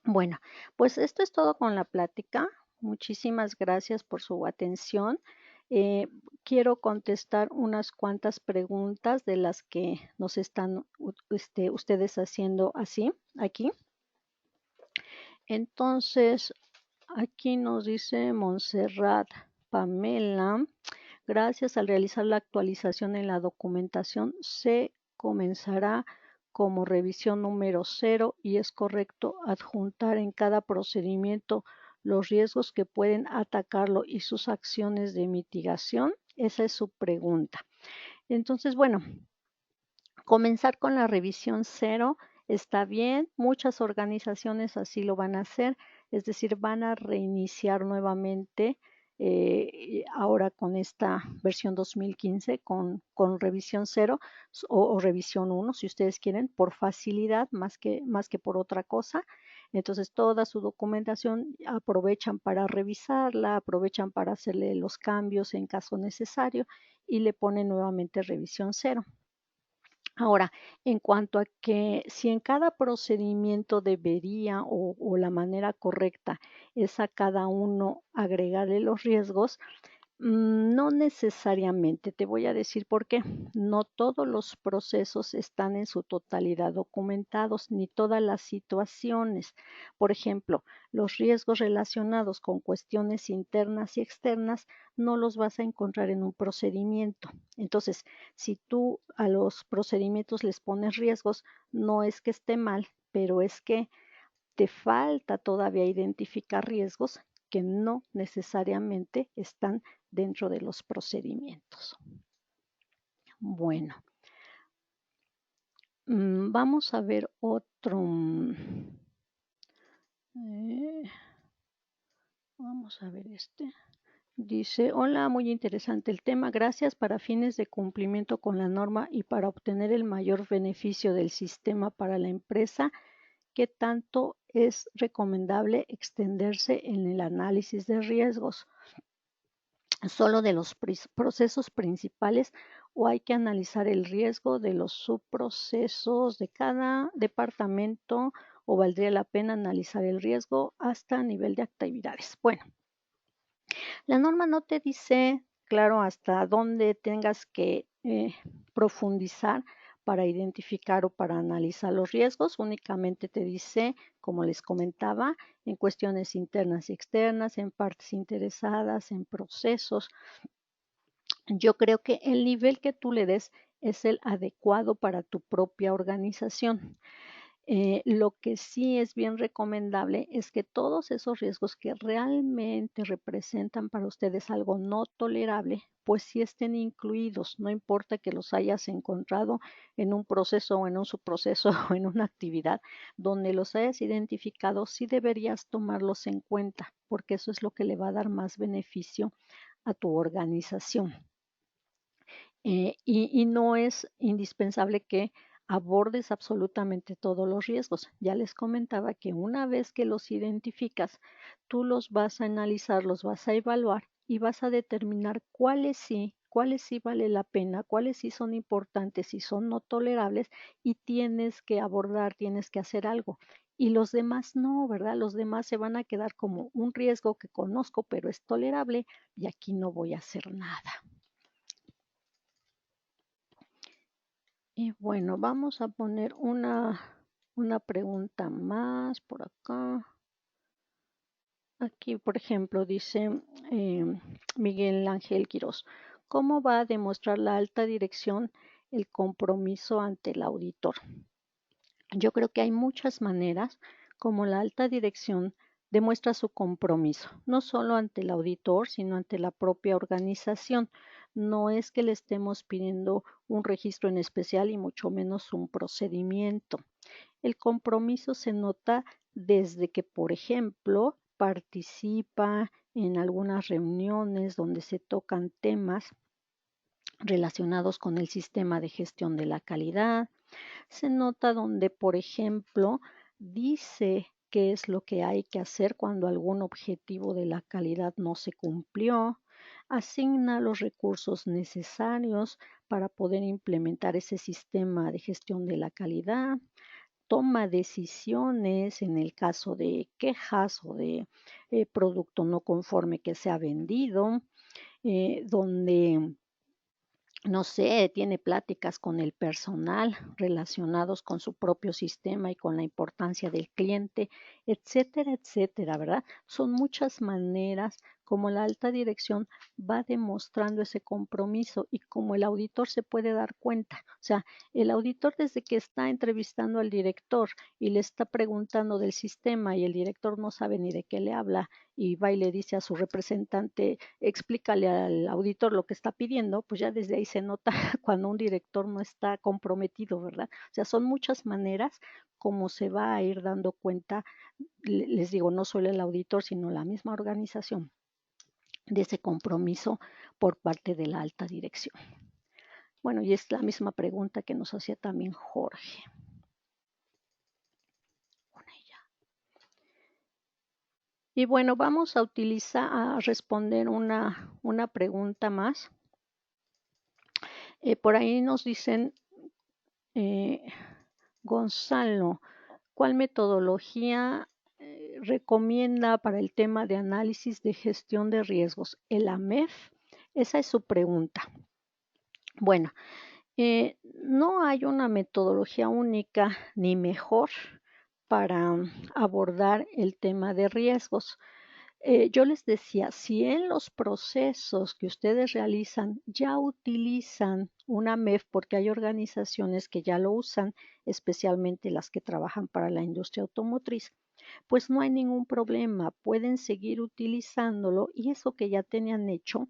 Bueno, pues esto es todo con la plática. Muchísimas gracias por su atención. Quiero contestar unas cuantas preguntas de las que nos están ustedes haciendo aquí. Entonces, aquí nos dice Montserrat Pamela. Gracias al realizar la actualización en la documentación, se comenzará como revisión número 0 y es correcto adjuntar en cada procedimiento los riesgos que pueden atacarlo y sus acciones de mitigación. Esa es su pregunta. Entonces, bueno, comenzar con la revisión 0 está bien. Muchas organizaciones así lo van a hacer, es decir, van a reiniciar nuevamente ahora con esta versión 2015 con revisión 0 o revisión 1, si ustedes quieren, por facilidad más que por otra cosa. Entonces, toda su documentación aprovechan para revisarla, aprovechan para hacerle los cambios en caso necesario y le ponen nuevamente revisión 0. Ahora, en cuanto a que si en cada procedimiento debería o la manera correcta es a cada uno agregarle los riesgos, No necesariamente, te voy a decir por qué. No todos los procesos están en su totalidad documentados, ni todas las situaciones. Por ejemplo, los riesgos relacionados con cuestiones internas y externas no los vas a encontrar en un procedimiento. Entonces, si tú a los procedimientos les pones riesgos, no es que esté mal, pero es que te falta todavía identificar riesgos que no necesariamente están dentro de los procedimientos. Bueno, vamos a ver otro. Vamos a ver este. Dice, hola, muy interesante el tema. Gracias. Para fines de cumplimiento con la norma y para obtener el mayor beneficio del sistema para la empresa, ¿qué tanto es recomendable extenderse en el análisis de riesgos? ¿Solo de los procesos principales o hay que analizar el riesgo de los subprocesos de cada departamento o valdría la pena analizar el riesgo hasta nivel de actividades? Bueno, la norma no te dice, claro, hasta dónde tengas que profundizar para identificar o para analizar los riesgos. Únicamente te dice, como les comentaba, en cuestiones internas y externas, en partes interesadas, en procesos. Yo creo que el nivel que tú le des es el adecuado para tu propia organización. Lo que sí es bien recomendable es que todos esos riesgos que realmente representan para ustedes algo no tolerable, pues sí estén incluidos, no importa que los hayas encontrado en un proceso o en un subproceso o en una actividad donde los hayas identificado, sí deberías tomarlos en cuenta, porque eso es lo que le va a dar más beneficio a tu organización. Y no es indispensable que abordes absolutamente todos los riesgos. Ya les comentaba que una vez que los identificas, tú los vas a analizar, los vas a evaluar y vas a determinar cuáles sí vale la pena, cuáles sí son importantes y son no tolerables y tienes que abordar, tienes que hacer algo. Y los demás no, ¿verdad? Los demás se van a quedar como un riesgo que conozco, pero es tolerable y aquí no voy a hacer nada. Y bueno, vamos a poner una pregunta más por acá. Aquí, por ejemplo, dice Miguel Ángel Quirós, ¿cómo va a demostrar la alta dirección el compromiso ante el auditor? Yo creo que hay muchas maneras como la alta dirección demuestra su compromiso, no solo ante el auditor, sino ante la propia organización. No es que le estemos pidiendo un registro en especial y mucho menos un procedimiento. El compromiso se nota desde que, por ejemplo, participa en algunas reuniones donde se tocan temas relacionados con el sistema de gestión de la calidad. Se nota donde, por ejemplo, dice qué es lo que hay que hacer cuando algún objetivo de la calidad no se cumplió, asigna los recursos necesarios para poder implementar ese sistema de gestión de la calidad, toma decisiones en el caso de quejas o de producto no conforme que se ha vendido, donde no sé, tiene pláticas con el personal relacionados con su propio sistema y con la importancia del cliente, etcétera, etcétera, ¿verdad? Son muchas maneras como la alta dirección va demostrando ese compromiso y como el auditor se puede dar cuenta. O sea, el auditor desde que está entrevistando al director y le está preguntando del sistema y el director no sabe ni de qué le habla y va y le dice a su representante, explícale al auditor lo que está pidiendo, pues ya desde ahí se nota cuando un director no está comprometido, ¿verdad? O sea, son muchas maneras como se va a ir dando cuenta, les digo, no solo el auditor, sino la misma organización de ese compromiso por parte de la alta dirección. Bueno, y es la misma pregunta que nos hacía también Jorge. Y bueno, vamos a responder una pregunta más. Por ahí nos dicen, Gonzalo, ¿cuál metodología recomienda para el tema de análisis de gestión de riesgos? ¿El AMEF, Esa es su pregunta. Bueno, no hay una metodología única ni mejor para abordar el tema de riesgos. Yo les decía, si en los procesos que ustedes realizan ya utilizan una MEF, porque hay organizaciones que ya lo usan, especialmente las que trabajan para la industria automotriz, pues no hay ningún problema, pueden seguir utilizándolo y eso que ya tenían hecho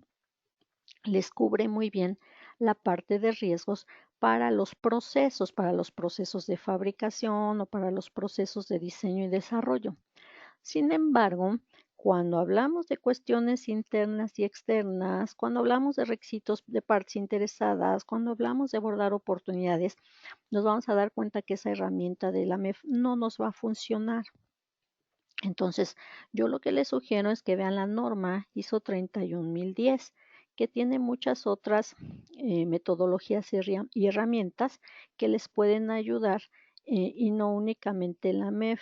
les cubre muy bien la parte de riesgos para los procesos de fabricación o para los procesos de diseño y desarrollo. Sin embargo, cuando hablamos de cuestiones internas y externas, cuando hablamos de requisitos de partes interesadas, cuando hablamos de abordar oportunidades, nos vamos a dar cuenta que esa herramienta de la MEF no nos va a funcionar. Entonces, yo lo que les sugiero es que vean la norma ISO 31010, que tiene muchas otras metodologías y herramientas que les pueden ayudar y no únicamente la MEF.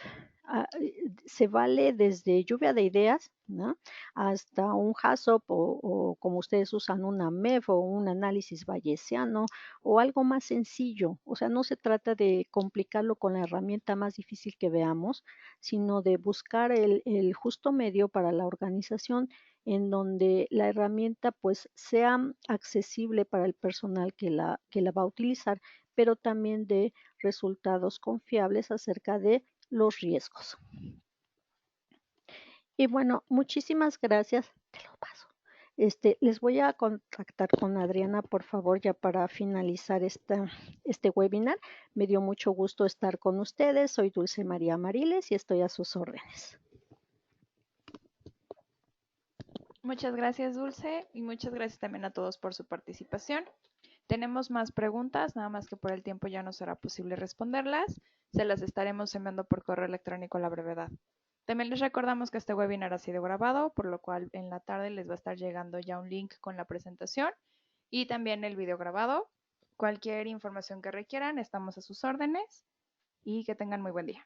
Se vale desde lluvia de ideas, ¿no? Hasta un HACCP o como ustedes usan una MEF o un análisis bayesiano o algo más sencillo. O sea, no se trata de complicarlo con la herramienta más difícil que veamos, sino de buscar el justo medio para la organización en donde la herramienta pues sea accesible para el personal que la va a utilizar, pero también de resultados confiables acerca de los riesgos. Y bueno, muchísimas gracias. Te lo paso. Les voy a contactar con Adriana, por favor, ya para finalizar este webinar. Me dio mucho gusto estar con ustedes. Soy Dulce María Mariles y estoy a sus órdenes. Muchas gracias, Dulce, y muchas gracias también a todos por su participación. Tenemos más preguntas, nada más que por el tiempo ya no será posible responderlas. Se las estaremos enviando por correo electrónico a la brevedad. También les recordamos que este webinar ha sido grabado, por lo cual en la tarde les va a estar llegando ya un link con la presentación y también el video grabado. Cualquier información que requieran, estamos a sus órdenes y que tengan muy buen día.